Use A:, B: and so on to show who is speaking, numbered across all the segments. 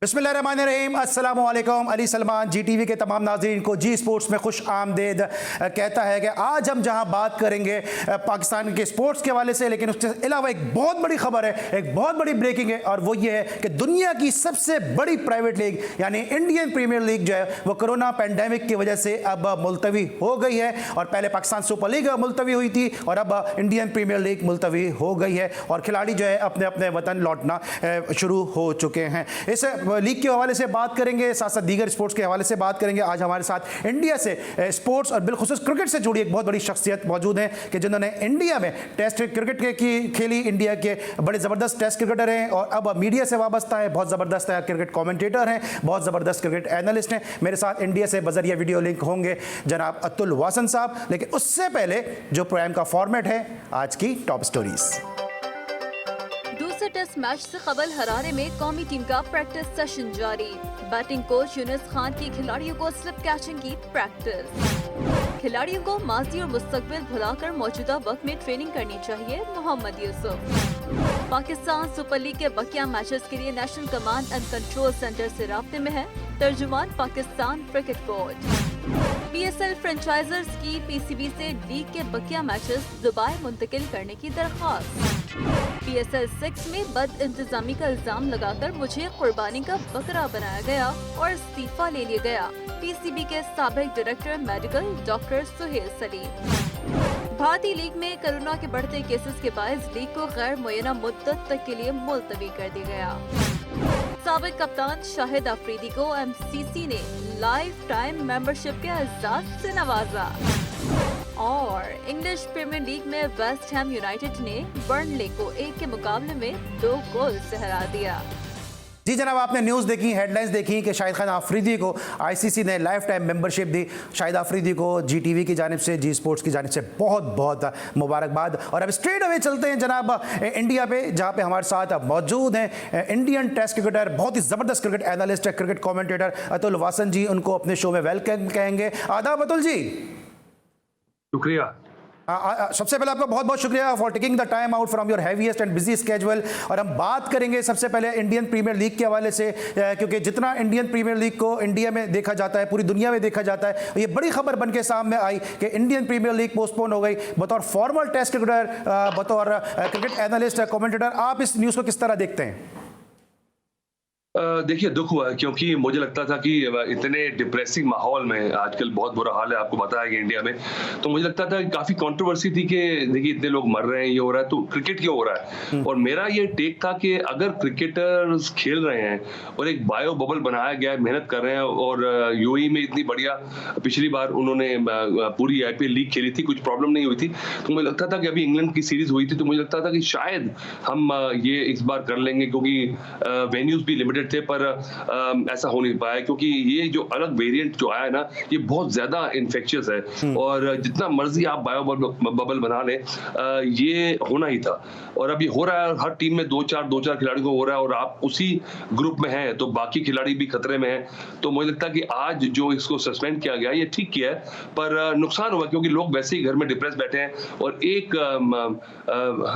A: बिस्मिल्लाहिर्रहमानिर्रहीम, अस्सलाम वालेकुम। अली सलमान जी टीवी के तमाम नाज़रीन को जी स्पोर्ट्स में खुश आमदेद कहता है कि आज हम जहां बात करेंगे पाकिस्तान के स्पोर्ट्स के हवाले से, लेकिन उसके अलावा एक बहुत बड़ी खबर है, एक बहुत बड़ी ब्रेकिंग है, और वो ये है कि दुनिया की सबसे बड़ी प्राइवेट लीग यानी इंडियन प्रीमियर लीग जो है वो कोरोना पैंडेमिक की वजह से अब मुलतवी हो गई है। और पहले पाकिस्तान सुपर लीग मुलतवी हुई थी और अब इंडियन प्रीमियर लीग मुलतवी हो गई है और खिलाड़ी जो है अपने अपने वतन लौटना शुरू हो चुके हैं। इस लीग के हवाले से बात करेंगे, साथ साथ दीगर स्पोर्ट्स के हवाले से बात करेंगे। आज हमारे साथ इंडिया से स्पोर्ट्स और बिलखुसूस क्रिकेट से जुड़ी एक बहुत बड़ी शख्सियत मौजूद है कि जिन्होंने इंडिया में टेस्ट क्रिकेट की खेली, इंडिया के बड़े ज़बरदस्त टेस्ट क्रिकेटर हैं और अब मीडिया से वाबस्ता है, बहुत ज़बरदस्त क्रिकेट कमेंटेटर हैं, बहुत ज़बरदस्त क्रिकेट एनालिस्ट हैं। मेरे साथ इंडिया से बजरिया वीडियो लिंक होंगे जनाब अतुल वासन साहब, लेकिन उससे पहले जो प्रोग्राम का फॉर्मेट है, आज की टॉप स्टोरीज।
B: दूसरे टेस्ट मैच से कबल हरारे में कौमी टीम का प्रैक्टिस सेशन जारी। बैटिंग कोच यूनुस खान की खिलाड़ियों को स्लिप कैचिंग की प्रैक्टिस। खिलाड़ियों को माजी और मुस्तकबिल भुलाकर मौजूदा वक्त में ट्रेनिंग करनी चाहिए, मोहम्मद यूसुफ। पाकिस्तान सुपर लीग के बकिया मैचेस के लिए national command and control centre से राब्ते में है तर्जुमान Pakistan cricket board. PSL franchisors की PCB से लीग के बकिया मैचेस दुबई मुंतकिल करने की दरख्वास्त। PSL 6 में बद इंतजामी का इल्जाम लगाकर मुझे कुर्बानी का बकरा बनाया गया और इस्तीफा ले लिया गया, PCB के साबिक director medical doctor Suhail Saleem. भारतीय लीग में कोरोना के बढ़ते केसेस के बायस लीग को गैर मुय्यना मुद्दत तक के लिए मुलतवी कर दिया गया। साबिक कप्तान शाहिद अफरीदी को MCC ने लाइफ टाइम मेंबरशिप के एजाज से नवाजा। और इंग्लिश प्रीमियर लीग में वेस्ट हैम यूनाइटेड ने बर्नले को 1 के मुकाबले में 2 गोल से हरा दिया।
A: जी जनाब, आपने न्यूज़ देखी, हेडलाइंस देखी कि शाहिद खान अफरीदी को ICC ने लाइफ टाइम मेंबरशिप दी। शाहिद अफरीदी को GTV की जानिब से, जी स्पोर्ट्स की जानिब से बहुत बहुत मुबारकबाद। और अब स्ट्रेट अवे चलते हैं जनाब इंडिया पे, जहाँ पे हमारे साथ मौजूद हैं इंडियन टेस्ट क्रिकेटर, बहुत ही ज़बरदस्त cricket analyst, cricket commentator Atul Vasan ji. उनको अपने शो में वेलकम कहेंगे। आदाब अतुल जी।
C: शुक्रिया।
A: सबसे पहले आपका बहुत बहुत शुक्रिया for taking the time out from your heaviest and busy schedule. और हम बात करेंगे सबसे पहले इंडियन प्रीमियर लीग के हवाले से, क्योंकि जितना इंडियन प्रीमियर लीग को इंडिया में देखा जाता है, पूरी दुनिया में देखा जाता है, ये बड़ी खबर बन के सामने आई कि इंडियन प्रीमियर लीग पोस्टपोन हो गई। बतौर फॉर्मल टेस्ट क्रिकेटर, बतौर क्रिकेट एनालिस्ट, कमेंटेटर, आप इस न्यूज़ को किस तरह देखते हैं?
C: देखिए, दुख हुआ है क्योंकि मुझे लगता था कि इतने डिप्रेसिंग माहौल में आजकल बहुत बुरा हाल है, आपको पता है कि इंडिया में, तो मुझे लगता था कि काफी कंट्रोवर्सी थी कि देखिए इतने लोग मर रहे हैं, ये हो रहा है, तो क्रिकेट क्यों हो रहा है। और मेरा ये टेक था कि अगर क्रिकेटर्स खेल रहे हैं और एक बायो बबल बनाया गया है, मेहनत कर रहे हैं, और UAE में इतनी बढ़िया पिछली बार उन्होंने पूरी IPL लीग खेली थी, कुछ प्रॉब्लम नहीं हुई थी, तो मुझे लगता था कि अभी इंग्लैंड की सीरीज हुई थी, तो मुझे लगता था कि शायद हम ये इस बार कर लेंगे, क्योंकि वेन्यूज भी लिमिटेड थे, पर ऐसा हो नहीं पाया क्योंकि ये जो अलग वेरिएंट जो आया है ना, ये बहुत ज्यादा इन्फेक्शियस है, और जितना मर्जी आप बायो बबल बना लें, ये होना ही था। और अब ये हो रहा है, हर टीम में दो चार खिलाड़ियों को हो रहा है, और आप उसी ग्रुप में हैं, तो बाकी खिलाड़ी भी खतरे में हैं। तो मुझे लगता है कि आज जो इसको सस्पेंड किया गया, ये ठीक किया है, पर नुकसान हुआ क्योंकि लोग वैसे ही घर में डिप्रेस बैठे हैं, और एक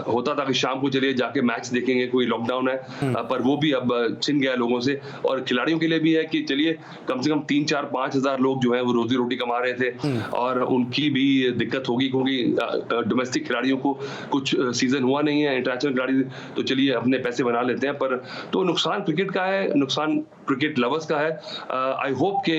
C: होता था कि शाम को चलिए जाके मैच देखेंगे, कोई लॉकडाउन है, पर वो भी अब छिन गया लोगों से। और खिलाड़ियों के लिए भी है कि चलिए कम से कम 3-4-5 हजार लोग जो हैं वो रोजी रोटी कमा रहे थे, और उनकी भी दिक्कत होगी क्योंकि डोमेस्टिक खिलाड़ियों को कुछ सीजन हुआ नहीं है, इंटरनेशनल खिलाड़ी तो चलिए अपने पैसे बना लेते हैं, पर तो नुकसान क्रिकेट का है, नुकसान क्रिकेट लवर्स का है। आई होप कि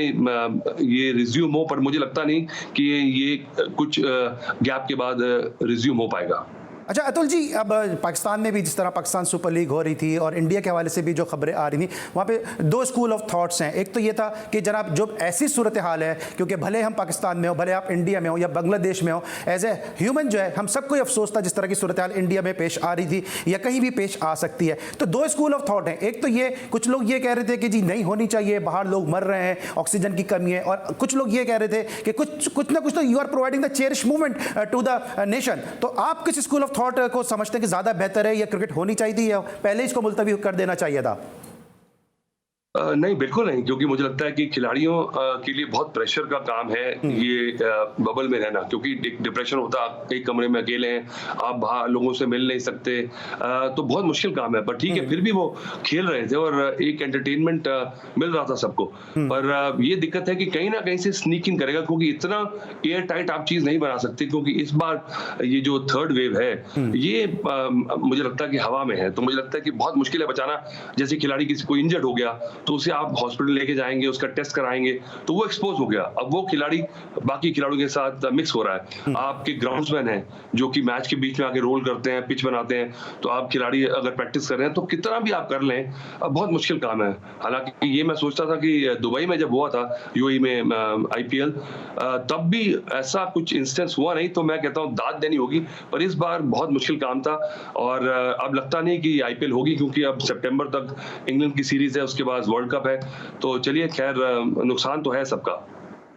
C: ये रिज्यूम हो, पर मुझे लगता नहीं कि ये कुछ गैप के बाद रिज्यूम हो पाएगा।
A: अच्छा अतुल जी, अब पाकिस्तान में भी जिस तरह पाकिस्तान सुपर लीग हो रही थी और इंडिया के हवाले से भी जो खबरें आ रही थी, वहाँ पे 2 स्कूल ऑफ थॉट्स हैं। एक तो ये था कि जनाब जो ऐसी सूरत हाल है, क्योंकि भले हम पाकिस्तान में हो, भले आप इंडिया में हो या बांग्लादेश में हो, एज ए ह्यूमन जो है हम सबको अफसोस था जिस तरह की सूरत हाल इंडिया में पेश आ रही थी या कहीं भी पेश आ सकती है। तो 2 स्कूल ऑफ थॉट हैं। एक तो ये, कुछ लोग ये कह रहे थे कि जी नहीं होनी चाहिए, बाहर लोग मर रहे हैं, ऑक्सीजन की कमी है, और कुछ लोग ये कह रहे थे कि कुछ ना कुछ तो you are providing the cherish movement to the nation. तो आप किस स्कूल ऑफ थॉट को समझते हैं कि ज्यादा बेहतर है, या क्रिकेट होनी चाहिए थी, या पहले इसको मुलतवी कर देना चाहिए था?
C: नहीं, बिल्कुल नहीं, क्योंकि मुझे लगता है कि खिलाड़ियों के लिए बहुत प्रेशर का काम है ये बबल में रहना, क्योंकि एक डिप्रेशन होता है, आप एक कमरे में अकेले हैं, आप बाहर लोगों से मिल नहीं सकते, तो बहुत मुश्किल काम है। पर ठीक है, फिर भी वो खेल रहे थे और एक एंटरटेनमेंट मिल रहा था सबको। पर ये दिक्कत है कि कहीं ना कहीं से स्नीक इन करेगा, क्योंकि इतना एयर टाइट आप चीज नहीं बना सकते, क्योंकि इस बार ये जो थर्ड वेव है ये मुझे लगता है कि हवा में है, तो मुझे लगता है कि बहुत मुश्किल है बचाना। जैसे खिलाड़ी किसी को इंजर्ड हो गया तो उसे आप हॉस्पिटल लेके जाएंगे, उसका टेस्ट कराएंगे, तो वो एक्सपोज हो गया, अब वो खिलाड़ी बाकी खिलाड़ियों के साथ मिक्स हो रहा है। आपके ग्राउंड्समैन हैं जो कि मैच के बीच में आके रोल करते हैं, पिच बनाते हैं, तो आप खिलाड़ी अगर प्रैक्टिस कर रहे हैं तो कितना भी आप कर लें, बहुत मुश्किल काम है। हालांकि ये मैं सोचता था कि दुबई में जब हुआ था यूएई में आईपीएल, तब भी ऐसा कुछ इंस्टेंस हुआ नहीं, तो मैं कहता हूँ दाद देनी होगी, पर इस बार बहुत मुश्किल काम था और अब लगता नहीं कि आईपीएल होगी, क्योंकि अब सितंबर तक इंग्लैंड की सीरीज है, उसके बाद वर्ल्ड कप है, तो चलिए खैर नुकसान तो है सबका।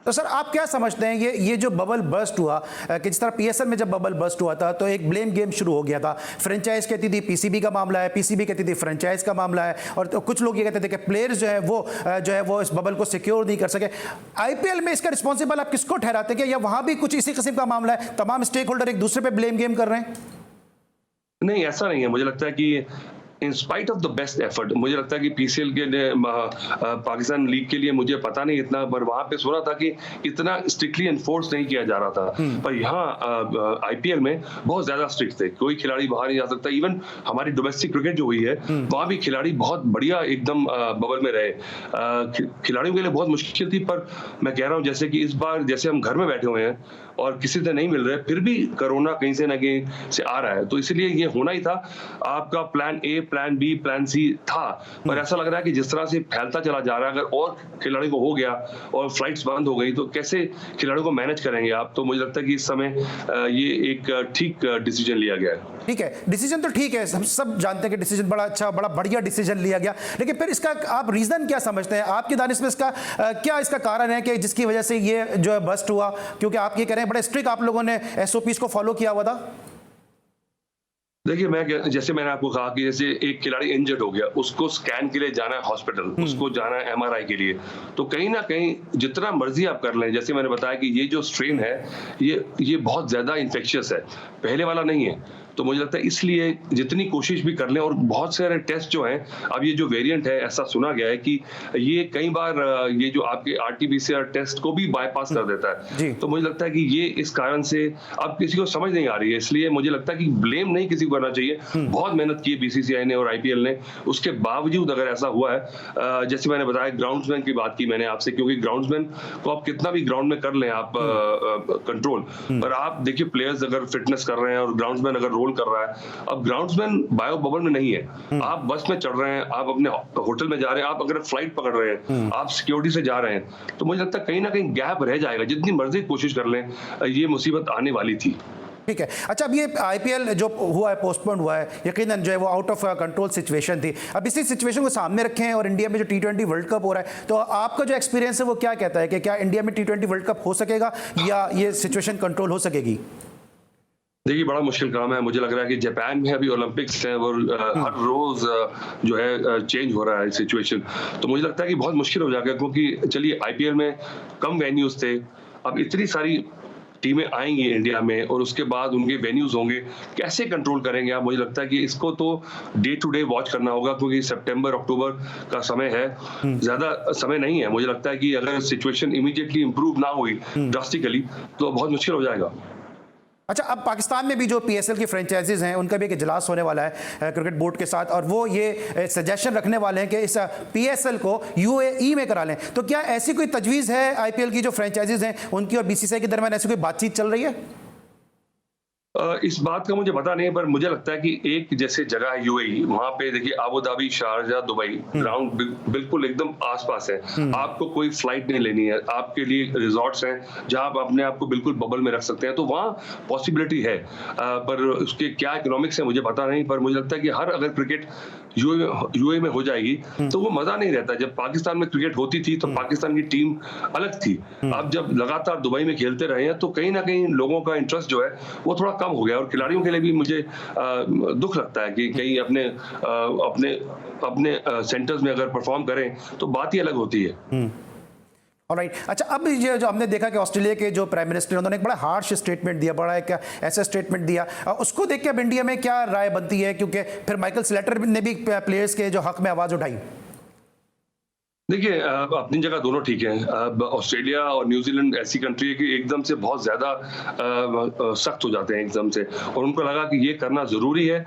A: तो सर आप क्या समझते हैं ये जो बबल बस्ट हुआ, कि जिस तरह पीएसएल में जब बबल बस्ट हुआ था तो एक ब्लेम गेम शुरू हो गया था, फ्रेंचाइज कहती थी पीसीबी का मामला है, पीसीबी कहती थी फ्रेंचाइज का मामला है, और तो कुछ लोग ये कहते थे कि प्लेयर्स जो है वो इस बबल को सिक्योर नहीं कर सके। आईपीएल में इसका रिस्पॉन्सिबल आप किसको ठहराते हैं, या वहां भी कुछ इसी किस्म का मामला है, तमाम स्टेक होल्डर एक दूसरे पे ब्लेम गेम कर रहे हैं?
C: नहीं, ऐसा नहीं है। मुझे लगता है कि in spite of the best effort, मुझे लगता है कि पीसीएल के पाकिस्तान लीग के लिए मुझे पता नहीं इतना, पर वहां पे सुना था कि इतना स्ट्रिक्टली एनफोर्स नहीं किया जा रहा था, पर यहाँ आईपीएल में बहुत ज्यादा स्ट्रिक्ट थे, कोई खिलाड़ी बाहर नहीं जा सकता। इवन हमारी डोमेस्टिक क्रिकेट जो हुई है वहां भी खिलाड़ी बहुत बढ़िया एकदम बबल में रहे। खिलाड़ियों के लिए बहुत मुश्किल थी, पर मैं कह रहा हूँ जैसे कि इस बार जैसे हम घर में बैठे हुए हैं और किसी से नहीं मिल रहे, फिर भी कोरोना कहीं से ना कहीं से आ रहा है, तो इसलिए ये होना ही था। आपका plan A, plan B, plan C था, पर ऐसा लग रहा है कि जिस तरह से फैलता चला जा रहा है, अगर और खिलाड़ियों को हो गया और फ्लाइट्स बंद हो गई तो कैसे खिलाड़ियों को मैनेज करेंगे आप? तो मुझे लगता है कि इस समय ये एक ठीक डिसीजन लिया गया है।
A: ठीक है, डिसीजन तो ठीक है, सब जानते हैं कि डिसीजन बड़ा अच्छा, बड़ा बढ़िया डिसीजन लिया गया, लेकिन फिर इसका आप रीजन क्या समझते हैं? आपकी दानिश में इसका क्या इसका कारण है कि जिसकी वजह से ये जो है बस्ट हुआ? क्योंकि आप ये कह रहे हैं बड़े स्ट्रिक्ट आप लोगों ने एसओपीज को फॉलो किया हुआ था।
C: देखिए, मैं जैसे मैंने आपको कहा कि जैसे एक खिलाड़ी इंजर्ड हो गया, उसको स्कैन के लिए जाना है हॉस्पिटल, उसको जाना है एमआरआई के लिए, तो कहीं ना कहीं जितना मर्जी आप कर लें, जैसे मैंने बताया कि ये जो स्ट्रेन है ये बहुत ज्यादा इन्फेक्शियस है, पहले वाला नहीं है, तो मुझे लगता है इसलिए जितनी कोशिश भी कर लें, और बहुत सारे टेस्ट जो हैं, अब ये जो वेरिएंट है, ऐसा सुना गया है कि ये कई बार ये जो आपके आरटीपीसीआर टेस्ट को भी बाईपास कर देता है, तो मुझे लगता है कि ये इस कारण से अब किसी को समझ नहीं आ रही है, इसलिए मुझे लगता है कि ब्लेम नहीं किसी को करना चाहिए। बहुत मेहनत की है बीसीसीआई ने और आईपीएल ने, उसके बावजूद अगर ऐसा हुआ है, जैसे मैंने बताया ग्राउंड्समैन की बात की मैंने आपसे, क्योंकि ग्राउंड्समैन को आप कितना भी ग्राउंड में कर लें आप कंट्रोल, पर आप देखिए प्लेयर्स अगर फिटनेस कर रहे हैं और ग्राउंड्समैन अगर कर रहा है, अब ग्राउंड्समैन बायो बबल में नहीं है, आप बस में चढ़ रहे हैं, आप अपने होटल में जा रहे हैं, आप अगर फ्लाइट पकड़ रहे हैं, आप सिक्योरिटी से जा रहे हैं, तो मुझे लगता है कहीं ना कहीं गैप रह जाएगा, जितनी मर्जी कोशिश कर लें, ये मुसीबत आने वाली थी।
A: ठीक है, अच्छा, अब ये आईपीएल जो हुआ है, पोस्टपोन हुआ है, यकीनन जो है वो आउट ऑफ कंट्रोल सिचुएशन थी। अब इसी सिचुएशन को सामने रखें और इंडिया में जो टी20 वर्ल्ड कप हो रहा है, तो आपका जो एक्सपीरियंस है वो क्या कहता है कि क्या इंडिया में टी20 वर्ल्ड कप हो सकेगा या ये सिचुएशन कंट्रोल हो सकेगी?
C: देखिए, बड़ा मुश्किल काम है। मुझे लग रहा है कि जापान में अभी ओलंपिक्स है और हर रोज जो है चेंज हो रहा है सिचुएशन, तो मुझे लगता है कि बहुत मुश्किल हो जाएगा, क्योंकि चलिए आईपीएल में कम वेन्यूज थे, अब इतनी सारी टीमें आएंगी इंडिया में और उसके बाद उनके वेन्यूज होंगे, कैसे कंट्रोल करेंगे आप? मुझे लगता है कि इसको तो डे टू डे वॉच करना होगा, क्योंकि सितंबर अक्टूबर का समय है, ज्यादा समय नहीं है। मुझे लगता है कि अगर सिचुएशन इमीडिएटली इंप्रूव ना हुई ड्रास्टिकली तो बहुत मुश्किल हो जाएगा।
A: अच्छा, अब पाकिस्तान में भी जो पीएसएल की फ्रेंचाइजीज हैं उनका भी एक इजलास होने वाला है क्रिकेट बोर्ड के साथ, और वो ये सजेशन रखने वाले हैं कि इस पीएसएल को यूएई में करा लें। तो क्या ऐसी कोई तजवीज़ है आईपीएल की जो फ्रेंचाइजीज हैं उनकी और बीसीसीआई के दरमियान ऐसी कोई बातचीत चल रही है?
C: इस बात का मुझे पता नहीं है, पर मुझे लगता है कि एक जैसे जगह है यूएई, वहां पे देखिए Abu Dhabi, Sharjah, Dubai, ground बिल्कुल एकदम आसपास है, आपको कोई फ्लाइट नहीं लेनी है, आपके लिए रिजॉर्ट्स हैं जहां आप अपने आप को बिल्कुल बबल में रख सकते हैं, तो वहां पॉसिबिलिटी है, पर उसके क्या इकोनॉमिक्स है मुझे पता नहीं, पर मुझे लगता है कि हर अगर क्रिकेट यूए में हो जाएगी तो वो मजा नहीं रहता। जब पाकिस्तान में क्रिकेट होती थी तो पाकिस्तान की टीम अलग थी। अब जब लगातार दुबई में खेलते रहे हैं तो कहीं ना कहीं लोगों का इंटरेस्ट जो है वो थोड़ा कम हो गया, और खिलाड़ियों के लिए भी मुझे दुख लगता है कि कहीं अपने अपने सेंटर्स में अगर परफॉर्म करें तो बात ही अलग होती है।
A: ऑलराइट, अच्छा, अब ये जो हमने देखा कि ऑस्ट्रेलिया के जो प्राइम मिनिस्टर उन्होंने एक बड़ा हार्श स्टेटमेंट दिया, बड़ा एक ऐसा स्टेटमेंट दिया, उसको देख के अब इंडिया में क्या राय बनती है, क्योंकि फिर माइकल स्लेटर ने भी प्लेयर्स के जो हक में आवाज उठाई।
C: देखिए, अपनी जगह दोनों ठीक हैं। अब ऑस्ट्रेलिया और न्यूजीलैंड ऐसी कंट्री है कि एकदम से बहुत ज्यादा सख्त हो जाते हैं एकदम से, और उनको लगा कि ये करना जरूरी है।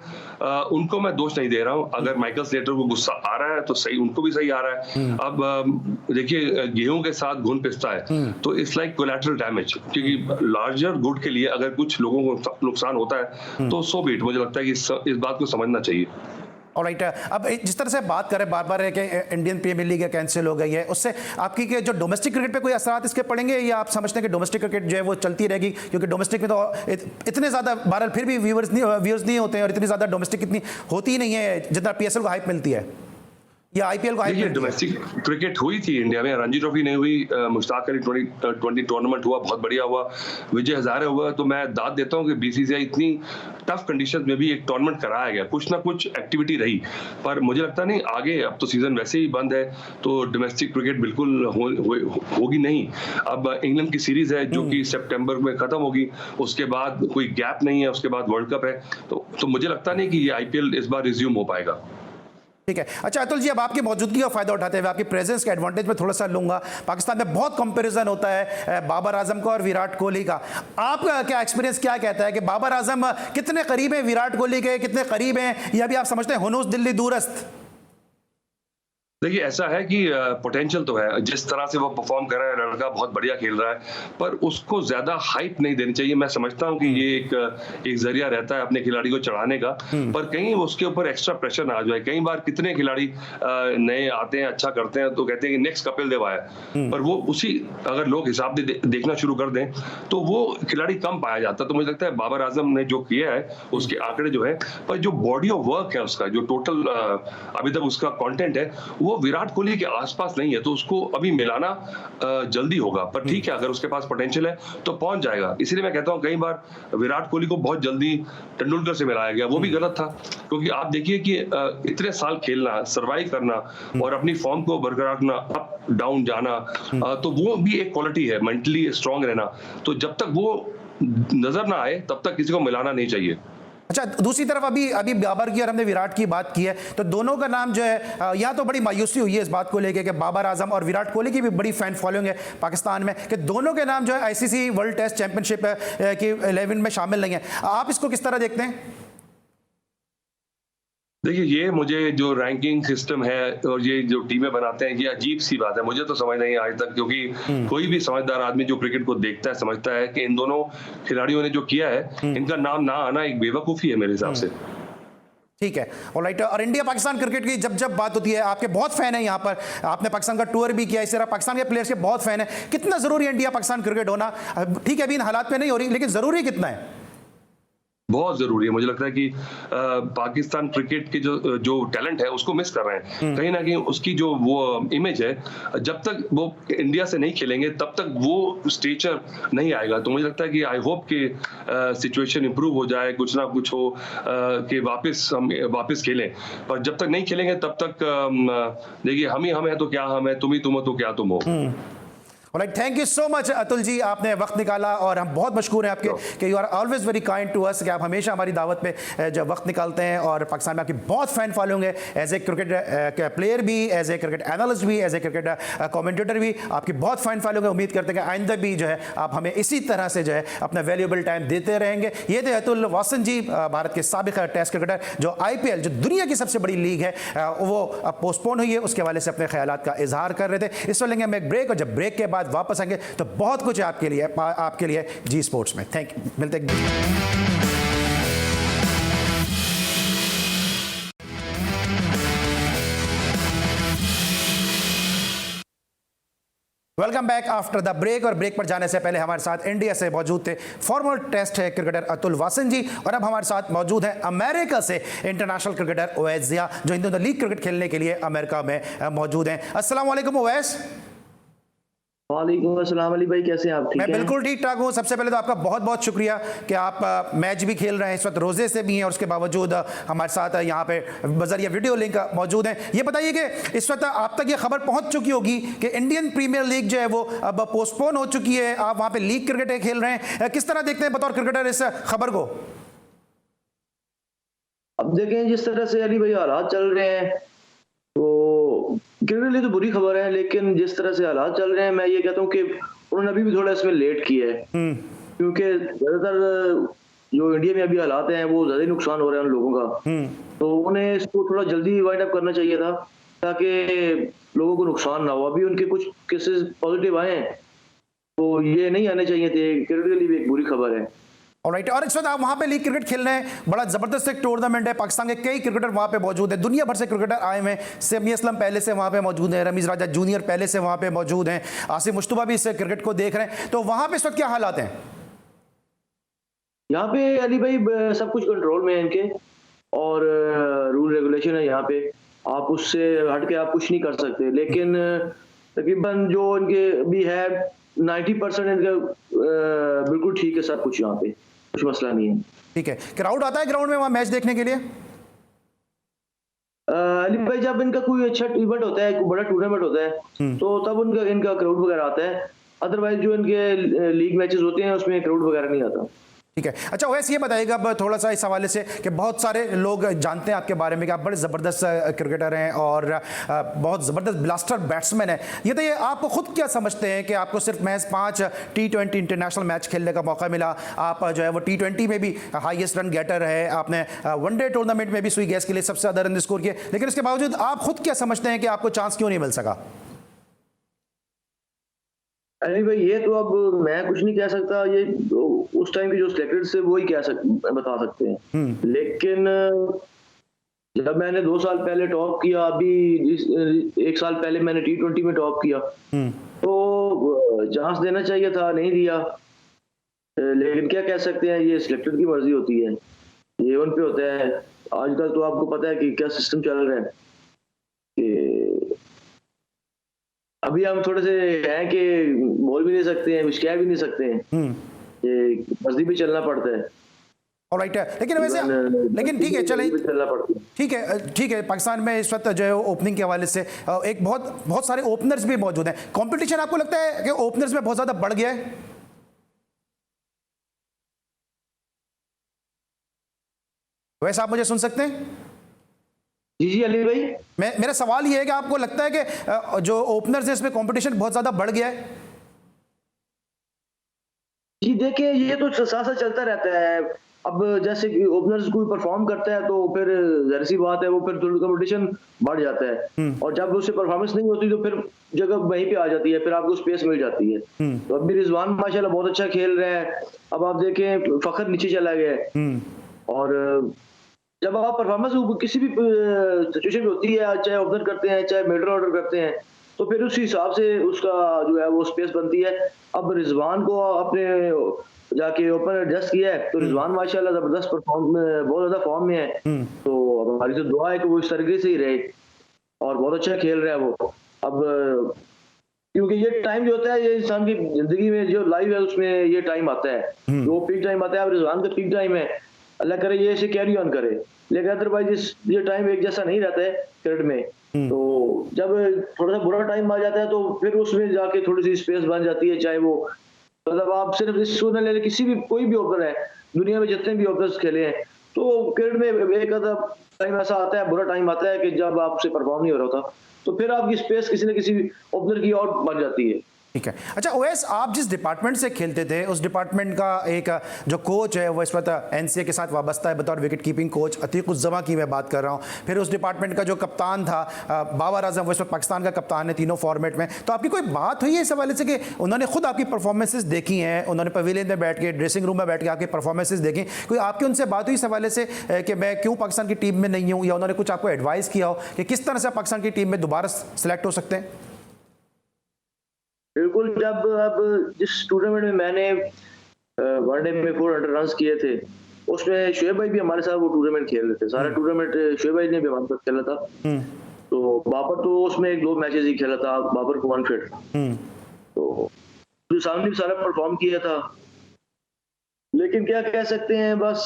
C: उनको मैं दोष नहीं दे रहा हूं, अगर माइकल स्लेटर को गुस्सा आ रहा है तो सही, उनको भी सही आ रहा है। अब देखिए, गेहूं के साथ घुन पिसता है तो इट्स लाइक कोलैटरल डैमेज, क्योंकि लार्जर गुड के लिए अगर कुछ लोगों को नुकसान होता है तो सो बीट। मुझे लगता है कि इस बात को समझना चाहिए।
A: ऑलराइट, अब जिस तरह से बात करें बार बार है कि इंडियन प्रीमियर लीग कैंसिल हो गई है, उससे आपकी के जो डोमेस्टिक क्रिकेट पे कोई असरात इसके पड़ेंगे, या आप समझते हैं कि डोमेस्टिक क्रिकेट जो है वो चलती रहेगी, क्योंकि डोमेस्टिक में तो इतने ज़्यादा बहरहाल फिर भी व्यूअर्स नहीं होते हैं, और इतनी ज़्यादा डोमेस्टिक इतनी होती ही नहीं है जितना पीएसएल को हाइप मिलती है या आईपीएल को हाइप मिलती है।
C: डोमेस्टिक क्रिकेट हुई थी इंडिया में, रणजी ट्रॉफी नहीं हुई, मुश्ताक अली 2020 टूर्नामेंट हुआ, बहुत बढ़िया हुआ, विजय हजारे हुआ। तो मैं दाद देता हूं कि बीसीसीआई इतनी टफ कंडीशंस में भी एक टूर्नामेंट कराया गया, कुछ ना कुछ एक्टिविटी रही। पर मुझे लगता नहीं आगे, अब तो सीजन वैसे ही बंद है तो डोमेस्टिक क्रिकेट बिल्कुल होगी नहीं। अब इंग्लैंड की सीरीज है जो कि सितंबर में खत्म होगी, उसके बाद कोई गैप नहीं है, उसके बाद वर्ल्ड कप है, तो मुझे लगता नहीं कि ये आईपीएल इस बार रिज्यूम हो पाएगा।
A: ठीक है, अच्छा अतुल जी, अब आपकी मौजूदगी का फायदा उठाते हुए आपकी प्रेजेंस का एडवांटेज में थोड़ा सा लूंगा। पाकिस्तान में बहुत कंपैरिजन होता है बाबर आजम का और विराट कोहली का। आपका क्या एक्सपीरियंस क्या कहता है कि बाबर आजम कितने करीब हैं विराट कोहली के, कितने करीब हैं, या भी आप समझते हैं हुनूस दिल्ली दूरस्त?
C: देखिए, ऐसा है कि पोटेंशियल तो है, जिस तरह से वो परफॉर्म कर रहा है, लड़का बहुत बढ़िया खेल रहा है, पर उसको ज्यादा हाइप नहीं देनी चाहिए। मैं समझता हूं कि ये एक जरिया रहता है अपने खिलाड़ी को चढ़ाने का, पर कहीं उसके ऊपर एक्स्ट्रा प्रेशर ना आ जाए। कई बार कितने खिलाड़ी नए आते हैं, अच्छा करते हैं, तो कहते हैं कि नेक्स्ट कपिल देव आया, पर वो उसी अगर लोग हिसाब से देखना शुरू कर दें तो वो खिलाड़ी कम पाया जाता। तो मुझे लगता है बाबर आजम ने जो किया है उसके आंकड़े जो है, पर जो बॉडी ऑफ वर्क है उसका, जो टोटल अभी तक उसका कॉन्टेंट है, वो विराट कोहली के आसपास नहीं है, तो उसको अभी मिलाना जल्दी होगा। पर ठीक है, अगर उसके पास पोटेंशियल है तो पहुंच जाएगा। इसलिए मैं कहता हूं कई बार विराट कोहली को बहुत जल्दी तेंदुलकर से मिलाया गया, वो भी गलत था, क्योंकि आप देखिए कि इतने साल खेलना, सर्वाइव करना और अपनी फॉर्म को बरकरार रखना, अप डाउन जाना, तो वो भी एक क्वालिटी है, मेंटली स्ट्रांग रहना। तो जब तक वो नजर ना आए तब तक किसी को मिलाना नहीं चाहिए।
A: अच्छा, दूसरी तरफ अभी बाबर की और हमने विराट की बात की है, तो दोनों का नाम जो है, यहाँ तो बड़ी मायूसी हुई है इस बात को लेकर कि बाबर आजम और विराट कोहली की भी बड़ी फैन फॉलोइंग है पाकिस्तान में, कि दोनों के नाम जो है आईसीसी वर्ल्ड टेस्ट चैंपियनशिप की 11 में शामिल नहीं है। आप इसको किस तरह देखते हैं?
C: देखिए, ये मुझे जो रैंकिंग सिस्टम है और ये जो टीमें बनाते हैं, ये अजीब सी बात है, मुझे तो समझ नहीं आज तक, क्योंकि कोई भी समझदार आदमी जो क्रिकेट को देखता है समझता है कि इन दोनों खिलाड़ियों ने जो किया है, इनका नाम ना आना एक बेवकूफ़ी है मेरे हिसाब से।
A: ठीक है, ऑलराइट। और इंडिया पाकिस्तान क्रिकेट की जब बात होती है, आपके बहुत फैन है यहाँ पर, आपने पाकिस्तान का टूर भी किया, इस तरह पाकिस्तान के प्लेयर्स के बहुत फैन है। कितना जरूरी है इंडिया पाकिस्तान क्रिकेट होना? ठीक है, अभी इन हालात में नहीं हो रही, लेकिन जरूरी कितना है?
C: बहुत जरूरी है। मुझे लगता है कि पाकिस्तान क्रिकेट के जो टैलेंट है उसको मिस कर रहे हैं कहीं ना कहीं। उसकी जो वो इमेज है, जब तक वो इंडिया से नहीं खेलेंगे तब तक वो स्टेचर नहीं आएगा। तो मुझे लगता है कि आई होप कि सिचुएशन इंप्रूव हो जाए, कुछ ना कुछ हो कि हम वापस खेलें। पर जब तक नहीं खेलेंगे तब तक देखिए, हम ही हम है तो क्या हम है, तुम ही तुम हो तो क्या तुम हो।
A: Alright, thank you so much Atul ji, आपने वक्त निकाला और हम बहुत मशहूर हैं आपके कि you are always very kind to us, कि आप हमेशा हमारी दावत पे जो वक्त निकालते हैं। और पाकिस्तान में आपकी बहुत फैन फॉलोइंग है, एज ए क्रिकेट प्लेयर भी, एज ए क्रिकेट एनालिस्ट भी, एज ए क्रिकेट कमेंटेटर भी, आपकी बहुत फैन फॉलोइंग है। उम्मीद करते हैं कि आइंदा भी जो है आप हमें इसी तरह से जो है अपना वैल्यूएबल टाइम देते रहेंगे। ये थे अतुल वासन जी, भारत के साबिक टेस्ट क्रिकेटर, जो आईपीएल जो दुनिया की सबसे बड़ी लीग है वो अब पोस्टपोन हुई है, उसके हवाले से अपने ख्यालात का इजहार कर रहे थे। इस वक्त लेंगे हम एक ब्रेक, और जब ब्रेक के बाद वापस आएंगे तो बहुत कुछ है आपके लिए जी स्पोर्ट्स में। थैंक यू, मिलते हैं। Welcome back after the break. और ब्रेक पर जाने से पहले हमारे साथ इंडिया से मौजूद थे फॉर्मर टेस्ट है क्रिकेटर अतुल वासन जी, और अब हमारे साथ मौजूद हैं अमेरिका से इंटरनेशनल क्रिकेटर ओवैस जिया, जो इन दोनों लीग क्रिकेट खेलने के लिए अमेरिका में मौजूद हैं। अस्सलाम वालेकुम ओवैस।
D: वालेकुम अस्सलाम अली भाई, कैसे हैं आप? ठीक
A: मैं
D: हैं?
A: बिल्कुल ठीक ठाक हूँ। सबसे पहले तो आपका बहुत बहुत शुक्रिया कि आप मैच भी खेल रहे हैं, इस वक्त रोजे से भी हैं और उसके बावजूद हमारे साथ यहाँ पे बजरिया वीडियो लिंक मौजूद हैं। ये बताइए कि इस वक्त आप तक ये खबर पहुँच चुकी होगी कि इंडियन प्रीमियर लीग जो है वो अब पोस्टपोन हो चुकी है, आप वहाँ पे लीग क्रिकेट खेल रहे हैं, किस तरह देखते हैं बतौर क्रिकेटर इस खबर को?
D: अब देखें जिस तरह से अली भाई हालात चल रहे हैं तो क्रिकेट के लिए तो बुरी खबर है, लेकिन जिस तरह से हालात चल रहे हैं मैं ये कहता हूँ कि उन्होंने अभी भी थोड़ा इसमें लेट किया है, क्योंकि ज्यादातर जो इंडिया में अभी हालात हैं वो ज्यादा ही नुकसान हो रहा है उन लोगों का, तो उन्हें इसको थोड़ा जल्दी वाइंड अप करना चाहिए था ताकि लोगों को नुकसान ना हो। अभी उनके कुछ केसेस पॉजिटिव आए हैं तो ये नहीं आने चाहिए थे। क्रिकेट के लिए भी एक बुरी खबर है।
A: ऑलराइट, और इस वक्त आप वहाँ पे लीग क्रिकेट खेल रहे हैं, बड़ा जबरदस्त एक टूर्नामेंट है, पाकिस्तान के कई क्रिकेटर वहाँ पे मौजूद है, दुनिया भर से क्रिकेटर आए हुए हैं। सेमी असलम पहले से वहाँ पे मौजूद हैं, रमीज राजा जूनियर पहले से वहाँ पे मौजूद हैं, आसिफ मुश्तबा भी इस क्रिकेट को देख रहे हैं, तो वहाँ पे इस वक्त क्या हालात हैं?
D: यहाँ पे अली भाई सब कुछ कंट्रोल में है इनके, और रूल रेगुलेशन है यहाँ पे, आप उससे हट के आप कुछ नहीं कर सकते। लेकिन तकरीबन जो इनके भी है 90% इनका बिल्कुल ठीक है, सब कुछ यहाँ पे कुछ मसला नहीं है।
A: ठीक है, क्राउड आता है ग्राउंड में वहाँ मैच देखने के लिए?
D: अली भाई जब इनका कोई अच्छा इवेंट होता है, कोई बड़ा टूर्नामेंट होता है तो तब इनका क्राउड वगैरह आता है, अदरवाइज जो इनके लीग मैचेस होते हैं उसमें क्राउड वगैरह नहीं आता।
A: ठीक है, अच्छा वैसे ये बताइएगा अब थोड़ा सा इस हवाले से कि बहुत सारे लोग जानते हैं आपके बारे में कि आप बड़े ज़बरदस्त क्रिकेटर हैं और बहुत ज़बरदस्त ब्लास्टर बैट्समैन हैं। ये तो ये आपको खुद क्या समझते हैं कि आपको सिर्फ महज 5 T20 इंटरनेशनल मैच खेलने का मौका मिला, आप जो है वो T20 में भी हाईएस्ट रन गेटर है, आपने वनडे टूर्नामेंट में भी सुई गैस के लिए सबसे ज़्यादा रन स्कोर किए, लेकिन इसके बावजूद आप खुद क्या समझते हैं कि आपको चांस क्यों नहीं मिल सका?
D: अरे भाई ये तो अब मैं कुछ नहीं कह सकता, ये उस टाइम के जो सिलेक्टेड से वो ही बता सकते हैं। लेकिन जब मैंने 2 साल पहले टॉप किया, अभी 1 साल पहले मैंने T20 में टॉप किया, तो चांस देना चाहिए था, नहीं दिया। लेकिन क्या कह सकते हैं, ये सिलेक्टेड की मर्जी होती है, ये उन पे होता है। आजकल तो आपको पता है कि क्या सिस्टम चल रहा है कि अभी हम थोड़े से हैं कि बोल भी नहीं सकते हैं, कुछ कह भी नहीं सकते हैं, ये मर्जी भी चलना पड़ता है।
A: ऑलराइट, लेकिन वैसे लेकिन ठीक है, चलें, ठीक है। पाकिस्तान में इस वक्त जो है ओपनिंग के हवाले से एक बहुत सारे ओपनर्स भी मौजूद हैं। कंपटीशन आपको लगता है कि ओपनर्स में बहुत ज़्यादा बढ़ गया है? वैसे आप मुझे सुन सकते हैं?
D: जी अली भाई,
A: मेरा सवाल ये है कि आपको लगता है कि जो ओपनर्स है इसमें कंपटीशन बहुत ज्यादा बढ़ गया है?
D: जी देखिए ये तो साथ साथ चलता रहता है। अब जैसे कि ओपनर्स कोई परफॉर्म करता है तो फिर जाहिर सी बात है वो फिर थोड़ा कंपटीशन बढ़ जाता है, और जब उससे परफॉर्मेंस नहीं होती तो फिर जगह वहीं पे आ जाती है, फिर आपको स्पेस मिल जाती है। तो अभी रिजवान माशाल्लाह बहुत अच्छा खेल रहा है। अब आप देखें फखर नीचे चला गया है, और जब आप परफॉर्मेंस किसी भी सिचुएशन में होती है, चाहे ओपनर करते हैं चाहे मिडल ऑर्डर करते हैं, तो फिर उस हिसाब से उसका जो है वो स्पेस बनती है। अब रिजवान को अपने जाके ओपन एडजस्ट किया है, तो रिजवान माशाल्लाह जबरदस्त बहुत ज्यादा फॉर्म में है, तो अब हमारी तो दुआ है कि वो इस तरीके से ही रहे, और बहुत अच्छा खेल रहा है वो। अब क्योंकि ये टाइम जो होता है ये इंसान की जिंदगी में जो लाइव है उसमें ये टाइम आता है, जो पीक टाइम आता है। अब रिजवान का पीक टाइम है, अल्लाह करे ये इसे कैरी ऑन करे, लेकिन अदरवाइज ये टाइम एक जैसा नहीं रहता है क्रिकेट में। तो जब थोड़ा सा बुरा टाइम आ जाता है तो फिर उसमें जाके थोड़ी सी स्पेस बन जाती है, चाहे वो मतलब आप सिर्फ इसको न ले लें, किसी भी कोई भी ओपनर है दुनिया में जितने भी ओपनर्स खेले हैं, तो क्रिकेट में एक आधा टाइम ऐसा आता है, बुरा टाइम आता है कि जब आपसे परफॉर्म नहीं हो रहा होता, तो फिर आपकी स्पेस किसी न किसी ओपनर की और बन जाती है।
A: ठीक है, अच्छा ओवैस, आप जिस डिपार्टमेंट से खेलते थे उस डिपार्टमेंट का एक जो कोच है वो इस वक्त NCA के साथ वाबस्ता है बतौर विकेट कीपिंग कोच, अतीकुज़्ज़मा की मैं बात कर रहा हूँ। फिर उस डिपार्टमेंट का जो कप्तान था बाबर आजम, वो इस वक्त पाकिस्तान का कप्तान है तीनों फॉर्मेट में। तो आपकी कोई बात हुई है इस हवाले से कि उन्होंने खुद आपकी परफॉर्मेंसेज देखी हैं, उन्होंने पवेलियन में बैठ के ड्रेसिंग रूम में बैठ के आपकी परफॉर्मेंसेज देखी, कोई आपकी उनसे बात हुई इस हवाले से कि मैं क्यों पाकिस्तान की टीम में नहीं हूँ, या उन्होंने कुछ आपको एडवाइस किया हो कि किस तरह से पाकिस्तान की टीम में दोबारा सेलेक्ट हो सकते हैं?
D: बिल्कुल, जब अब जिस टूर्नामेंट में मैंने वनडे में 400 रन किए थे, उसमें शोएब भाई भी हमारे साथ वो टूर्नामेंट खेल रहे थे। सारा टूर्नामेंट शोएब भाई ने भी हमारे साथ खेला था। तो बाबर तो उसमें 1-2 मैचेस ही खेला था, बाबर को अनफिट। तो जो सामने भी सारा परफॉर्म किया था, लेकिन क्या कह सकते हैं, बस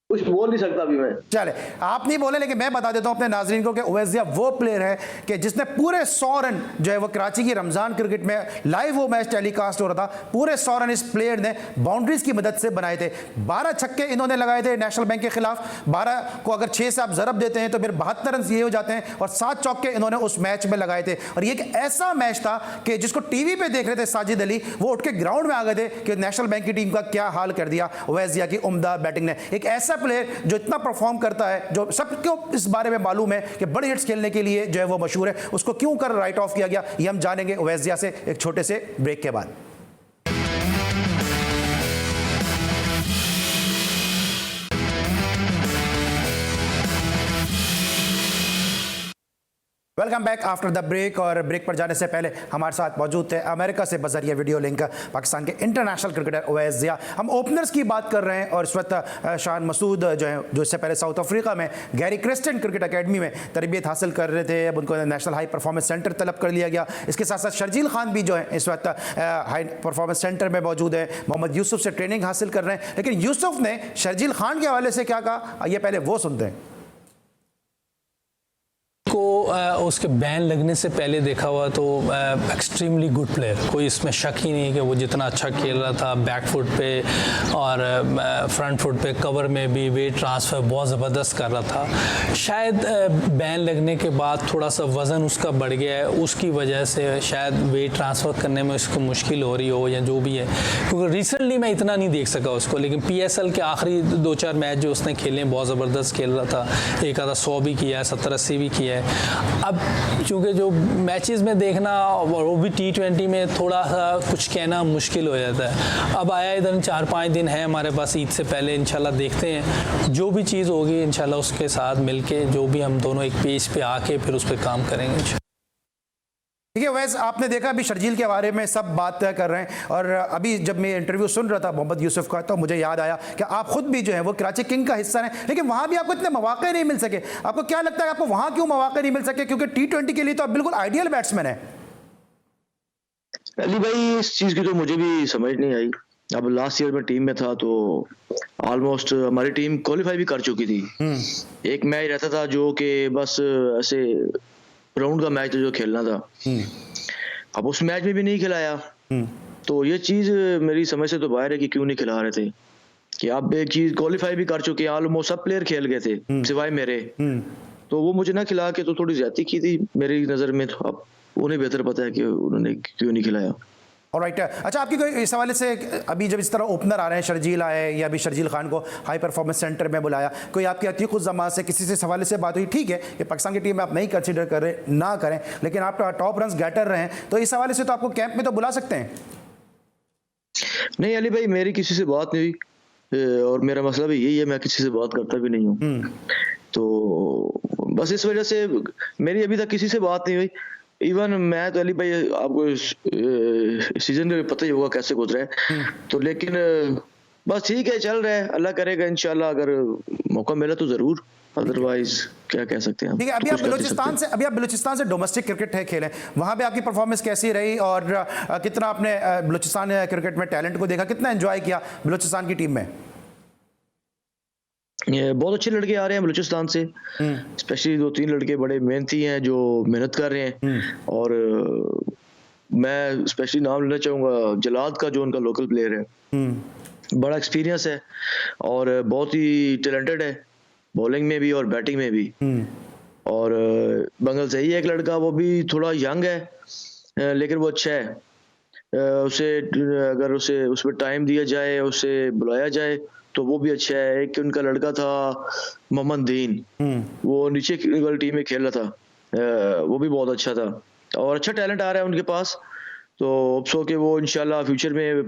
D: कुछ बोल नहीं सकता अभी मैं।
A: चले, आप नहीं बोले लेकिन मैं बता देता हूं अपने नाजरीन को कि ओवैसिया वो प्लेयर है कि जिसने पूरे 100 रन जो है वो कराची की रमजान क्रिकेट में लाइव वो मैच टेलीकास्ट हो रहा था, पूरे 100 रन इस प्लेयर ने बाउंड्रीज की मदद से बनाए थे। 12 छक्के इन्होंने लगाए थे नेशनल बैंक के खिलाफ। 12 को अगर 6 से आप जरब देते हैं तो फिर 72 रन ये हो जाते हैं, और 7 चौके इन्होंने उस मैच में लगाए थे। और ये एक ऐसा मैच था कि जिसको टीवी पे देख रहे थे साजिद अली, वो उठ के ग्राउंड में आ गए थे कि नेशनल बैंक की टीम का क्या हाल कर दिया ओवैसिया की उम्दा बैटिंग ने। एक ऐसा प्लेयर जो इतना परफॉर्म करता है, जो सबको इस बारे में मालूम है कि बड़ी हिट्स खेलने के लिए जो है वो मशहूर है, उसको क्यों कर राइट ऑफ किया गया, ये हम जानेंगे ओवैसिया से एक छोटे से ब्रेक के बाद। Welcome back after the break. और ब्रेक पर जाने से पहले हमारे साथ मौजूद थे अमेरिका से बजरिया वीडियो लिंक पाकिस्तान के इंटरनेशनल क्रिकेटर ओवैसिया। हम ओपनर्स की बात कर रहे हैं और इस वक्त शान मसूद जो है, जो इससे पहले साउथ अफ्रीका में गैरी क्रिस्टन क्रिकेट अकेडमी में तरबियत हासिल कर रहे थे, अब उनको नेशनल हाई परफॉर्मेंस सेंटर तलब कर लिया गया। इसके साथ साथ शर्जील खान भी जो है इस वक्त हाई परफॉर्मेंस सेंटर में मौजूद है, मोहम्मद यूसुफ से ट्रेनिंग हासिल कर रहे हैं। लेकिन यूसुफ ने शर्जील खान के हवाले से क्या कहा, ये पहले वो सुनते हैं।
E: उसके बैन लगने से पहले देखा हुआ तो एक्सट्रीमली गुड प्लेयर, कोई इसमें शक ही नहीं कि वो जितना अच्छा खेल रहा था बैक फुट पे और फ्रंट फुट पे, कवर में भी वेट ट्रांसफ़र बहुत ज़बरदस्त कर रहा था। शायद बैन लगने के बाद थोड़ा सा वज़न उसका बढ़ गया है, उसकी वजह से शायद वेट ट्रांसफ़र करने में उसको मुश्किल हो रही हो या जो भी है, क्योंकि रिसेंटली मैं इतना नहीं देख सका उसको। लेकिन PSL के आखिरी 2-4 मैच जो उसने खेले बहुत ज़बरदस्त खेल रहा था, एक आधा 100 भी किया है, 70-80 भी किया है। अब चूँकि जो मैचेस में देखना और वो भी T20 में थोड़ा सा कुछ कहना मुश्किल हो जाता है। अब आया इधर 4-5 दिन है हमारे पास ईद से पहले, इंशाल्लाह देखते हैं जो भी चीज़ होगी इंशाल्लाह उसके साथ मिलके जो भी हम दोनों एक पेज पे आके फिर उस पर काम करेंगे।
A: देखिए वैसे आपने देखा अभी शर्जील के बारे में सब बात कर रहे हैं, और अभी जब मैं इंटरव्यू सुन रहा था मोहम्मद यूसुफ का तो मुझे याद आया कि आप खुद भी जो है वो कराची किंग का हिस्सा हैं, लेकिन वहाँ भी आपको इतने मौके नहीं मिल सके। आपको क्या लगता है आपको वहाँ क्यों मौके नहीं मिल सके, क्योंकि T20 के लिए तो आप बिल्कुल आइडियल बैट्समैन है।
D: अली भाई, इस चीज़ की तो मुझे भी समझ नहीं आई। अब लास्ट ईयर में टीम में था तो ऑलमोस्ट हमारी टीम क्वालिफाई भी कर चुकी थी। एक मैच रहता था जो कि बस ऐसे राउंड का मैच जो खेलना था, अब उस मैच में भी नहीं खिलाया। तो ये चीज मेरी समझ से तो बाहर है कि क्यों नहीं खिला रहे थे, कि आप एक चीज क्वालिफाई भी कर चुके हैं, ऑलमोस्ट सब प्लेयर खेल गए थे सिवाय मेरे, तो वो मुझे ना खिला के तो थोड़ी ज्यादती की थी मेरी नजर में। तो अब उन्हें बेहतर पता है कि उन्होंने क्यों नहीं खिलाया।
A: ऑलराइट, अच्छा आपकी कोई इस हवाले से अभी जब इस तरह ओपनर आ रहे हैं, शर्जील आए या अभी शर्जील खान को हाई परफॉर्मेंस सेंटर में बुलाया, कोई आपकी अतीकुज़्ज़मान से किसी से इस हवाले से बात हुई? ठीक है ये पाकिस्तान की टीम में आप नहीं कंसिडर कर रहे, ना करें, लेकिन आप टॉप रन गेटर रहे हैं, तो इस हवाले से तो आपको कैंप में तो बुला सकते हैं।
D: नहीं अली भाई, मेरी किसी से बात नहीं हुई और मेरा मसला भी यही है, मैं किसी से बात करता भी नहीं हूँ। तो बस इस वजह से मेरी अभी तक किसी से बात नहीं हुई। इवन मैं तो अली भाई आपको सीजन में पता ही होगा कैसे गुजरा है, तो लेकिन बस ठीक है, चल रहा है, अल्लाह करेगा इंशाल्लाह, अगर मौका मिला तो जरूर, अदरवाइज क्या कह सकते हैं।
A: ठीक है, अभी आप बलूचिस्तान से डोमेस्टिक क्रिकेट है खेले, वहाँ पे आपकी परफॉर्मेंस कैसी रही और कितना आपने बलूचिस्तान क्रिकेट में टैलेंट को देखा, कितना एंजॉय किया बलूचिस्तान की टीम में?
D: ये बहुत अच्छे लड़के आ रहे हैं बलूचिस्तान से, स्पेशली 2-3 लड़के बड़े मेहनती हैं जो मेहनत कर रहे हैं। और मैं स्पेशली नाम लेना चाहूँगा जलाद का, जो उनका लोकल प्लेयर है, बड़ा एक्सपीरियंस है और बहुत ही टैलेंटेड है, बॉलिंग में भी और बैटिंग में भी। और बंगल से ही एक लड़का, वो भी थोड़ा यंग है लेकिन वो अच्छा है, उसे अगर उस पर टाइम दिया जाए, उसे बुलाया जाए तो वो भी अच्छा है। एक उनका लड़का था मोहम्मद दीन, वो नीचे वाली टीम में खेल रहा था, वो भी बहुत अच्छा था और अच्छा टैलेंट आ रहा है उनके पास। तो होप्स हो कि वो इंशाल्लाह फ्यूचर में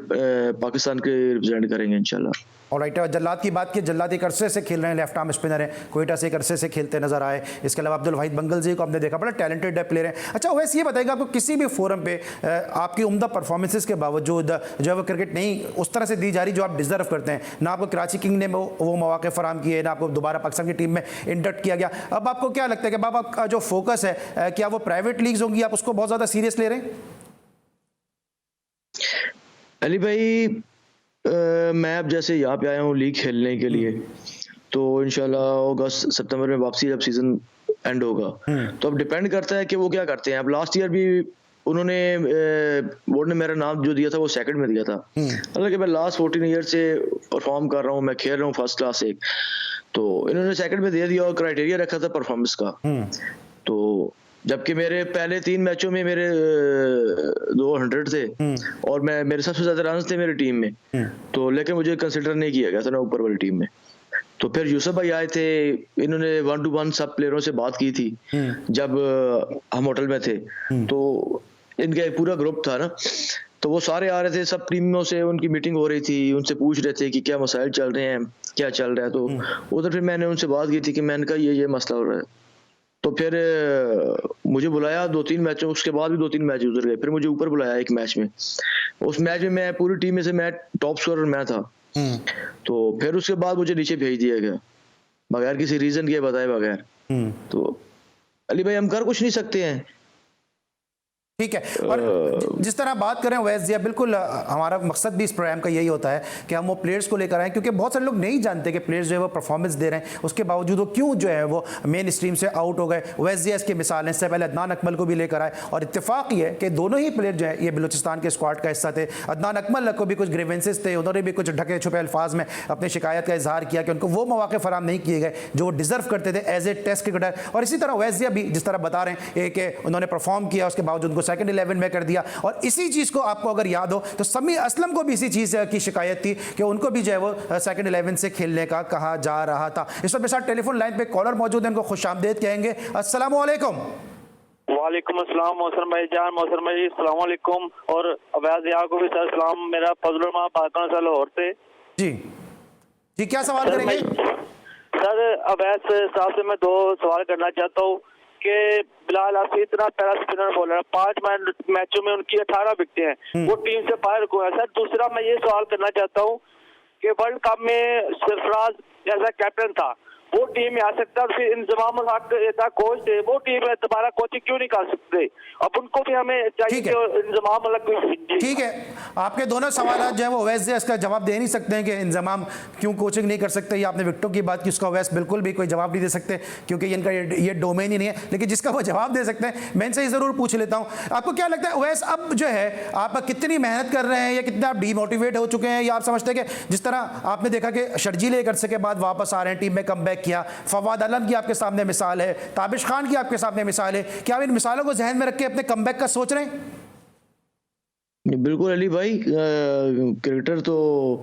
D: पाकिस्तान के रिप्रेजेंट करेंगे इंशाल्लाह।
A: और राइट, जल्लाद की बात की, जल्लाद एक अरसे से खेल रहे हैं, लेफ्ट आर्म स्पिनर हैं, कोयटा से एक अरसे से खेलते नजर आए। इसके अलावा अब्दुल वाहिद बंगल जी को हमने देखा, बड़ा टैलेंटेड प्लेयर है। अच्छा वैसे ये बताइएगा, आपको किसी भी फोरम पे आपकी उम्दा परफॉर्मेंसेस के बावजूद जो है वो क्रिकेट नहीं उस तरह से दी जा रही जो आप डिजर्व करते हैं, ना आपको कराची किंग ने वो मौके फराम किए, ना आपको दोबारा पाकिस्तान की टीम में इंडक्ट किया गया। अब आपको क्या लगता है कि बाबा आपका जो फोकस है, क्या वो प्राइवेट लीग्स होंगी, आप उसको बहुत ज़्यादा सीरियस ले रहे हैं?
D: अली भाई, मैं अब जैसे यहाँ पे आया हूँ लीग खेलने के लिए, तो इंशाल्लाह अगस्त सितंबर में वापसी जब सीजन एंड होगा, तो अब डिपेंड करता है कि वो क्या करते हैं। अब लास्ट ईयर भी उन्होंने बोर्ड ने मेरा नाम जो दिया था वो सेकंड में दिया था, हालांकि मैं लास्ट 14 ईयर से परफॉर्म कर रहा हूँ, मैं खेल रहा हूँ फर्स्ट क्लास एक, तो इन्होंने सेकंड में दे दिया और क्राइटेरिया रखा था परफॉर्मेंस का। तो जबकि मेरे पहले 3 मैचों में मेरे 200 थे और मेरे सबसे ज्यादा रन थे मेरी टीम में, तो लेकिन मुझे कंसिडर नहीं किया गया था ना ऊपर वाली टीम में। तो फिर यूसुफ भाई आए थे, इन्होंने 1-to-1 सब प्लेयरों से बात की थी जब हम होटल में थे, तो इनका एक पूरा ग्रुप था ना, तो वो सारे आ रहे थे, सब टीमों से उनकी मीटिंग हो रही थी, उनसे पूछ रहे थे कि क्या मसाइल चल रहे हैं, क्या चल रहा है। तो उधर फिर मैंने उनसे बात की थी कि मैंने कहा ये मसला हो रहा है, तो फिर मुझे बुलाया 2-3 मैचों, उसके बाद भी 2-3 मैच गुजर गए, फिर मुझे ऊपर बुलाया एक मैच में, उस मैच में मैं पूरी टीम में से मैं टॉप स्कोरर मैं था। तो फिर उसके बाद मुझे नीचे भेज दिया गया बगैर किसी रीजन के बताए बगैर। तो अली भाई हम कर कुछ नहीं सकते हैं।
A: ठीक है, और जिस तरह बात करें वैस जिया, बिल्कुल हमारा मकसद भी इस प्रोग्राम का यही होता है कि हम वो प्लेयर्स को लेकर आएँ, क्योंकि बहुत सारे लोग नहीं जानते कि प्लेयर्स जो है वो परफॉर्मेंस दे रहे हैं, उसके बावजूद वो क्यों जो है वो मेन स्ट्रीम से आउट हो गए। वैस जिया इसकी मिसाल है, इससे पहले अदनान अकमल को भी लेकर आए, और इत्तेफाक ये है कि दोनों ही प्लेयर जो है ये बलूचिस्तान के स्क्वाड का हिस्सा थे। अदनान अकमल को भी कुछ ग्रीवेंसेस थे, उन्होंने भी कुछ ढके छुपे अल्फाज में अपनी शिकायत का इजहार किया कि उनको वो मौके फराम नहीं किए गए जो वो डिजर्व करते थे एज ए टेस्ट क्रिकेटर। और इसी तरह वैस जिया भी जिस तरह बता रहे हैं कि उन्होंने परफॉर्म किया, उसके बावजूद उनको सेकंड 11 में कर दिया। और इसी चीज को आपको अगर याद हो तो समी असलम को भी इसी चीज की शिकायत थी कि उनको भी जो है वो सेकंड 11 से खेलने का कहा जा रहा था। इस वक्त मेरे साथ टेलीफोन लाइन पे कॉलर मौजूद है, उनको खुशामदीद कहेंगे। अस्सलाम वालेकुम।
F: वालेकुम अस्सलाम मोहतरम भाई जान, मोहतरम भाई अस्सलाम वालेकुम, और अवैज यहाँ को भी सलाम। मेरा फजलुर मां पाकिस्तान से लाहौर से।
A: जी जी, क्या सवाल करेंगे
F: सर? अवैज साहब से मैं 2 सवाल करना चाहता हूँ कि बिलाल हाफिज इतना प्यारा स्पिनर बॉलर है, 5 मैचों में उनकी 18 विकेटें हैं, वो टीम से बाहर को है। सर दूसरा मैं ये सवाल करना चाहता हूँ कि वर्ल्ड कप में सरफराज जैसा कैप्टन था, वो टीम में आ सकता है, फिर इंजमाम उल हक ऐसा कोच थे, वो टीम में दोबारा कोचिंग क्यों नहीं कर सकते? अब उनको भी हमें चाहिए कि इंजमाम उल हक।
A: ठीक है, आपके दोनों सवाल जो है वो अवैस जिया इसका जवाब दे नहीं सकते हैं कि इंजमाम क्यों कोचिंग नहीं कर सकते, या आपने विकेटों की बात की, उसका अवैस बिल्कुल भी कोई जवाब नहीं दे सकते क्योंकि इनका ये डोमेन ही नहीं है। लेकिन जिसका वो जवाब दे सकते हैं मैं इनसे ज़रूर पूछ लेता हूँ, आपको क्या लगता है अवैस अब जो है आप कितनी मेहनत कर रहे हैं, या कितने आप डीमोटिवेट हो चुके हैं, या आप समझते हैं कि जिस तरह आपने देखा कि शर्जील एक अरसे के बाद वापस आ रहे हैं, टीम में कमबैक किया, फवाद आलम की आपके सामने मिसाल है, ताबिश खान की आपके सामने मिसाल है, क्या आप इन मिसालों को जहन में रख के अपने कमबैक का सोच रहे हैं?
D: बिल्कुल अली भाई, क्रिकेटर तो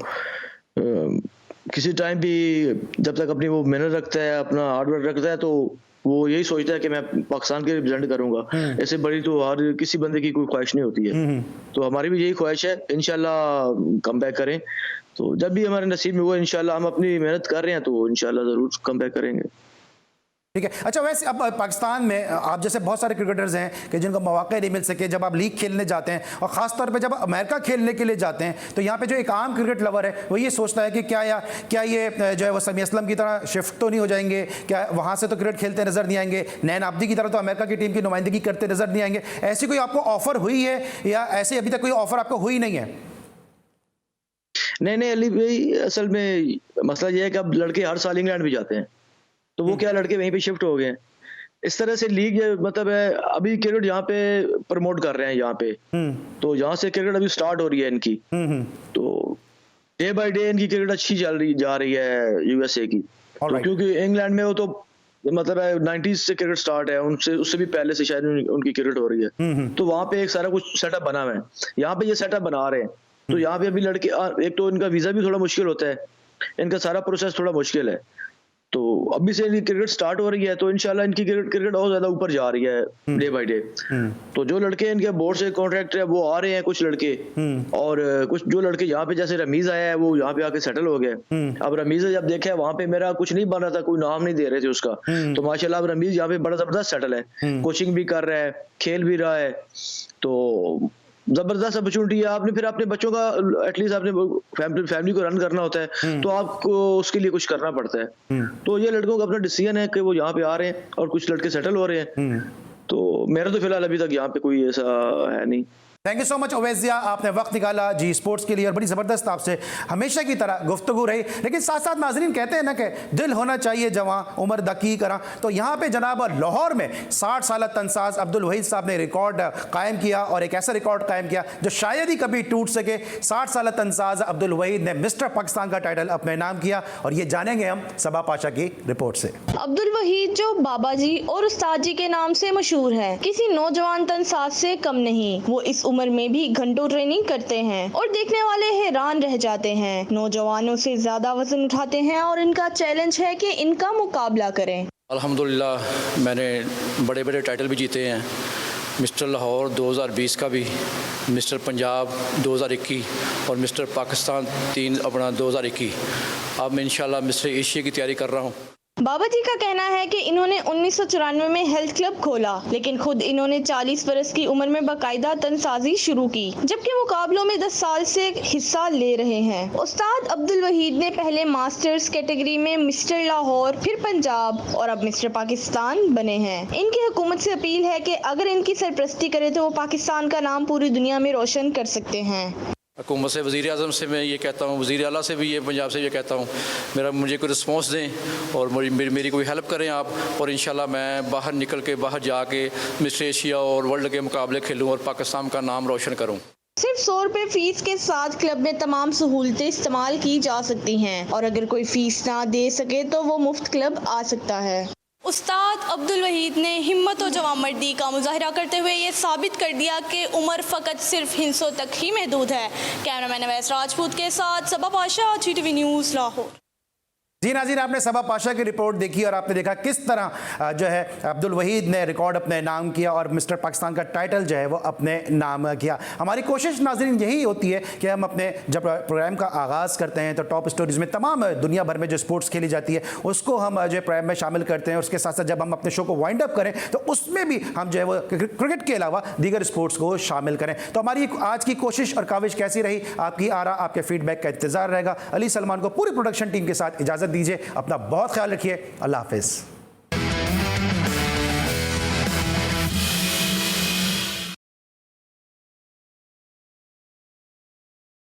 D: किसी टाइम भी जब तक अपनी वो मेहनत रखता है, अपना हार्डवर्क रखता है, तो वो यही सोचता है कि मैं पाकिस्तान के रिप्रेजेंट करूंगा। ऐसे बड़ी तो हर किसी बंदे की कोई ख्वाहिश नहीं होती है, तो हमारी भी यही ख्वाहिश है इंशाल्लाह कम बैक करें। तो जब भी हमारे नसीब में हुआ इंशाल्लाह, हम अपनी मेहनत कर रहे हैं तो इंशाल्लाह जरूर कम बैक करेंगे।
A: ठीक है, अच्छा वैसे अब पाकिस्तान में आप जैसे बहुत सारे क्रिकेटर्स हैं कि जिनको मौका नहीं मिल सके, जब आप लीग खेलने जाते हैं और ख़ास तौर पे जब अमेरिका खेलने के लिए जाते हैं, तो यहाँ पे जो एक आम क्रिकेट लवर है वो ये सोचता है कि क्या ये जो है वो समी असलम की तरह शिफ्ट तो नहीं हो जाएंगे, क्या वहाँ से तो क्रिकेट खेलते नजर नहीं आएंगे, नैन आब्दी की तरह तो अमेरिका की टीम की नुमाइंदगी करते नजर नहीं आएंगे। ऐसी कोई आपको ऑफर हुई है, या ऐसे अभी तक कोई ऑफर आपको हुई नहीं है?
D: नहीं अली भाई, असल में मसला ये है कि अब लड़के हर साल इंग्लैंड भी जाते हैं, तो वो क्या लड़के वहीं पे शिफ्ट हो गए हैं। इस तरह से लीग मतलब है अभी क्रिकेट यहाँ पे प्रमोट कर रहे हैं यहाँ पे, तो यहाँ से क्रिकेट अभी स्टार्ट हो रही है इनकी, तो डे बाय डे इनकी क्रिकेट अच्छी जा रही है यूएसए की। तो क्योंकि इंग्लैंड में वो तो मतलब है 90s से क्रिकेट स्टार्ट है, उससे भी पहले से शायद उनकी क्रिकेट हो रही है, तो वहाँ पे एक सारा कुछ सेटअप बना हुआ है, यहाँ पे ये सेटअप बना रहे हैं। तो यहाँ पे अभी लड़के, एक तो इनका वीजा भी थोड़ा मुश्किल होता है, इनका सारा प्रोसेस थोड़ा मुश्किल है, तो अभी से इनकी क्रिकेट स्टार्ट हो रही है, तो इंशाल्लाह इनकी क्रिकेट और ज्यादा ऊपर जा रही है डे बाय डे। तो जो लड़के इनके बोर्ड से कॉन्ट्रैक्ट है वो आ रहे हैं, कुछ लड़के, और कुछ जो लड़के यहाँ पे, जैसे रमीज आया है, वो यहाँ पे आके सेटल हो गए। अब रमीज जब देखा वहां पे मेरा कुछ नहीं बन रहा था, कोई नाम नहीं दे रहे थे उसका, तो माशाल्लाह अब रमीज यहाँ पे बड़ा जबरदस्त सेटल है, कोचिंग भी कर रहा है, खेल भी रहा है। तो जबरदस्त अपॉर्चुनिटी है। आपने फिर अपने बच्चों का एटलीस्ट आपने फैमिली को रन करना होता है, तो आपको उसके लिए कुछ करना पड़ता है। तो ये लड़कों का अपना डिसीजन है कि वो यहाँ पे आ रहे हैं और कुछ लड़के सेटल हो रहे हैं। तो मेरा तो फिलहाल अभी तक यहाँ पे कोई ऐसा है नहीं।
A: थैंक यू सो मच ओवैसिया, आपने वक्त निकाला जी स्पोर्ट्स के लिए और बड़ी ज़बरदस्त आपसे हमेशा की तरह गुफ्तगू रही। लेकिन साथ साथ नाजरीन कहते हैं ना कि दिल होना चाहिए जवां, उम्र दकी करा। तो यहाँ पे जनाब लाहौर में 60 साल तनसाज अब्दुल वहीद साहब ने रिकॉर्ड कायम किया, और एक ऐसा रिकॉर्ड कायम किया जो शायद ही कभी टूट सके। 60 साल तनसाज अब्दुल वहीद ने मिस्टर पाकिस्तान का टाइटल अपने नाम किया, और ये जानेंगे हम सबा पाशा की रिपोर्ट से।
G: अब्दुल वहीद जो बाबा जी और उस्ताद जी के नाम से मशहूर है, किसी नौजवान तनसाज से कम नहीं। वो इस उम्र में भी घंटों ट्रेनिंग करते हैं और देखने वाले हैरान रह जाते हैं। नौजवानों से ज्यादा वजन उठाते हैं और इनका चैलेंज है कि इनका मुकाबला करें।
H: अल्हम्दुलिल्लाह मैंने बड़े बड़े टाइटल भी जीते हैं, मिस्टर लाहौर 2020 का भी, मिस्टर पंजाब 2021 और मिस्टर पाकिस्तान 3 अपना 2021। अब मैं इंशाल्लाह मिस्टर एशिया की तैयारी कर रहा हूँ।
G: बाबा जी का कहना है कि इन्होंने 1994 में हेल्थ क्लब खोला, लेकिन खुद इन्होंने 40 बरस की उम्र में बाकायदा तनसाजी शुरू की, जबकि मुकाबलों में 10 साल से हिस्सा ले रहे हैं। उस्ताद अब्दुल वहीद ने पहले मास्टर्स कैटेगरी में मिस्टर लाहौर, फिर पंजाब और अब मिस्टर पाकिस्तान बने हैं। इनकी हुकूमत से अपील है कि अगर इनकी सरपरस्ती करे तो वो पाकिस्तान का नाम पूरी दुनिया में रोशन कर सकते हैं।
H: हुकूमत से, वज़ीर आज़म से मैं ये कहता हूँ, वज़ीर आला से भी ये पंजाब से ये कहता हूँ, मुझे कोई रिस्पॉन्स दें और मेरी कोई हेल्प करें आप, और इंशाल्लाह मैं बाहर निकल के, बाहर जाके मिस्टर एशिया और वर्ल्ड के मुकाबले खेलूँ और पाकिस्तान का नाम रोशन करूँ।
G: सिर्फ 100 रुपए फीस के साथ क्लब में तमाम सहूलतें इस्तेमाल की जा सकती हैं, और अगर कोई फीस ना दे सके तो वो मुफ्त क्लब आ सकता है।
I: उस्ताद अब्दुल वहीद ने हिम्मत और जवामर्दी का मुजाहिरा करते हुए ये साबित कर दिया कि उम्र फ़कत सिर्फ हिंसों तक ही महदूद है। कैमरामैन अवैस राजपूत के साथ सबा पाशा, GTV न्यूज़ लाहौर।
A: जी नाज़रीन, आपने सबा पाशा की रिपोर्ट देखी और आपने देखा किस तरह जो है अब्दुल वहीद ने रिकॉर्ड अपने नाम किया और मिस्टर पाकिस्तान का टाइटल जो है वो अपने नाम किया। हमारी कोशिश नाज़रीन यही होती है कि हम अपने जब प्रोग्राम का आगाज़ करते हैं तो टॉप स्टोरीज़ में तमाम दुनिया भर में जो स्पोर्ट्स खेली जाती है उसको हम जो है प्रोग्राम में शामिल करते हैं। उसके साथ साथ जब हम अपने शो को वाइंड अप करें तो उसमें भी हम जो है वो क्रिकेट के अलावा दीगर स्पोर्ट्स को शामिल करें। तो हमारी आज की कोशिश और काविश कैसी रही, आपकी आरा, आपके फीडबैक का इंतजार रहेगा। अली सलमान को पूरी प्रोडक्शन टीम के साथ इजाज़त दीजिए। अपना बहुत ख्याल रखिए। अल्लाह हाफिज़।